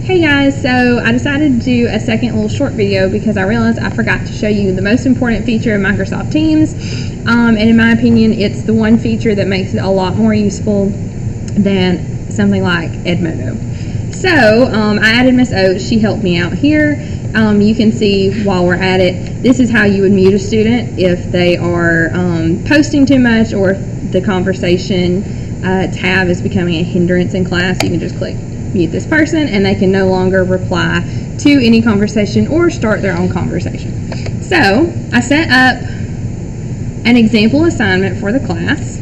Hey guys, so I decided to do a second little short video because I realized I forgot to show you the most important feature of Microsoft Teams, and in my opinion it's the one feature that makes it a lot more useful than something like Edmodo. So I added Miss Oates. She helped me out here. You can see while we're at it, this is how you would mute a student if they are posting too much, or if the conversation tab is becoming a hindrance in class. You can just click mute this person and they can no longer reply to any conversation or start their own conversation. So I set up an example assignment for the class,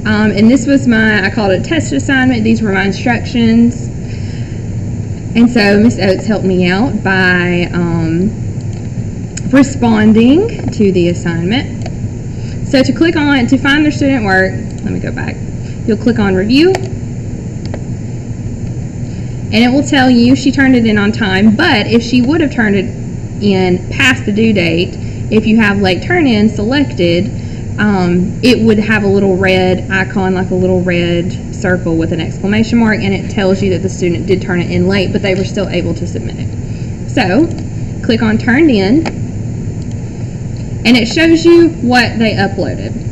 and this was I called it a test assignment. These were my instructions, and so Miss Oates helped me out by responding to the assignment. So to find their student work, let me go back. You'll click on review, and it will tell you she turned it in on time, but if she would have turned it in past the due date, if you have late turn in selected, it would have a little red icon, like a little red circle with an exclamation mark, and it tells you that the student did turn it in late, but they were still able to submit it. So click on turned in, and it shows you what they uploaded.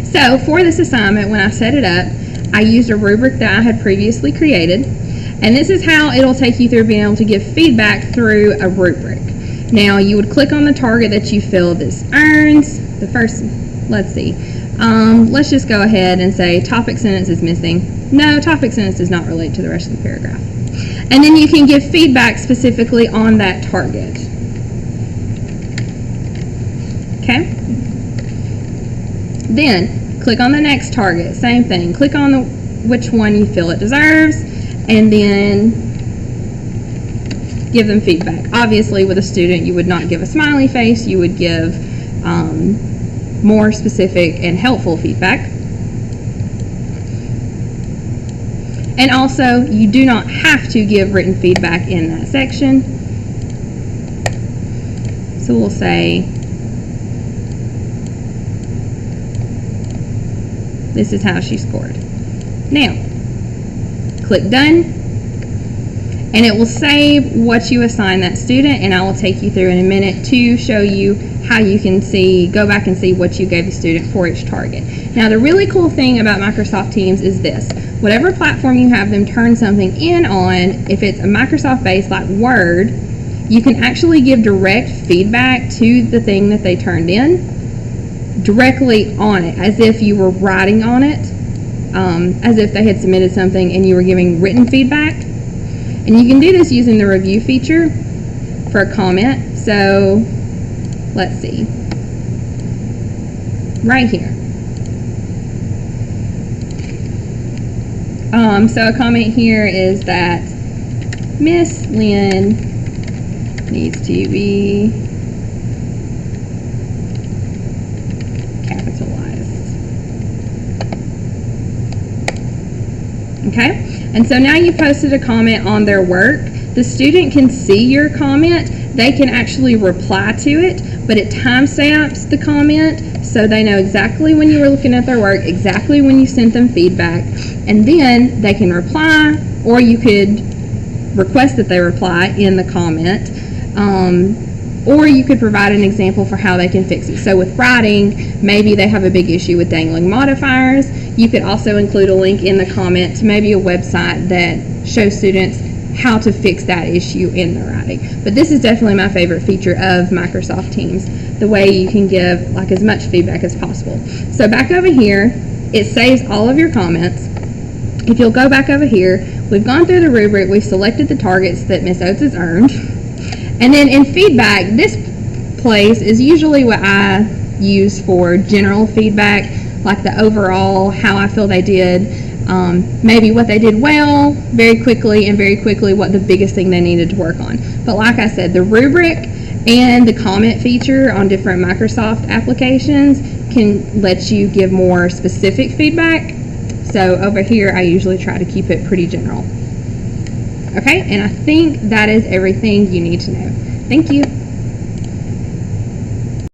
So for this assignment, when I set it up, I used a rubric that I had previously created, and this is how it'll take you through being able to give feedback through a rubric. Now you would click on the target that you feel this earns. The first, let's see, let's just go ahead and say topic sentence is missing. No, topic sentence does not relate to the rest of the paragraph. And then you can give feedback specifically on that target. Okay? Then click on the next target, same thing. Click on which one you feel it deserves, and then give them feedback. Obviously with a student you would not give a smiley face, you would give more specific and helpful feedback. And also you do not have to give written feedback in that section. So we'll say, this is how she scored. Now, click done, and it will save what you assign that student, and I will take you through in a minute to show you how you can go back and see what you gave the student for each target. Now, the really cool thing about Microsoft Teams is this. Whatever platform you have them turn something in on, if it's a Microsoft base like Word, you can actually give direct feedback to the thing that they turned in directly on it, as if you were writing on it, as if they had submitted something and you were giving written feedback. And you can do this using the review feature for a comment. So let's see, right here. So a comment here is that Miss Lynn needs to be capitalized. Okay? And so now you posted a comment on their work. The student can see your comment. They can actually reply to it, but it timestamps the comment so they know exactly when you were looking at their work, exactly when you sent them feedback, and then they can reply, or you could request that they reply in the comment, or you could provide an example for how they can fix it. So with writing, maybe they have a big issue with dangling modifiers. You could also include a link in the comment to maybe a website that shows students how to fix that issue in the writing. But this is definitely my favorite feature of Microsoft Teams, the way you can give like as much feedback as possible. So back over here, it saves all of your comments. If you'll go back over here, we've gone through the rubric, we've selected the targets that Miss Oates has earned. And then in feedback, this place is usually what I use for general feedback, like the overall, how I feel they did, maybe what they did well, very quickly what the biggest thing they needed to work on. But like I said, the rubric and the comment feature on different Microsoft applications can let you give more specific feedback. So over here, I usually try to keep it pretty general. Okay, and I think that is everything you need to know. Thank you.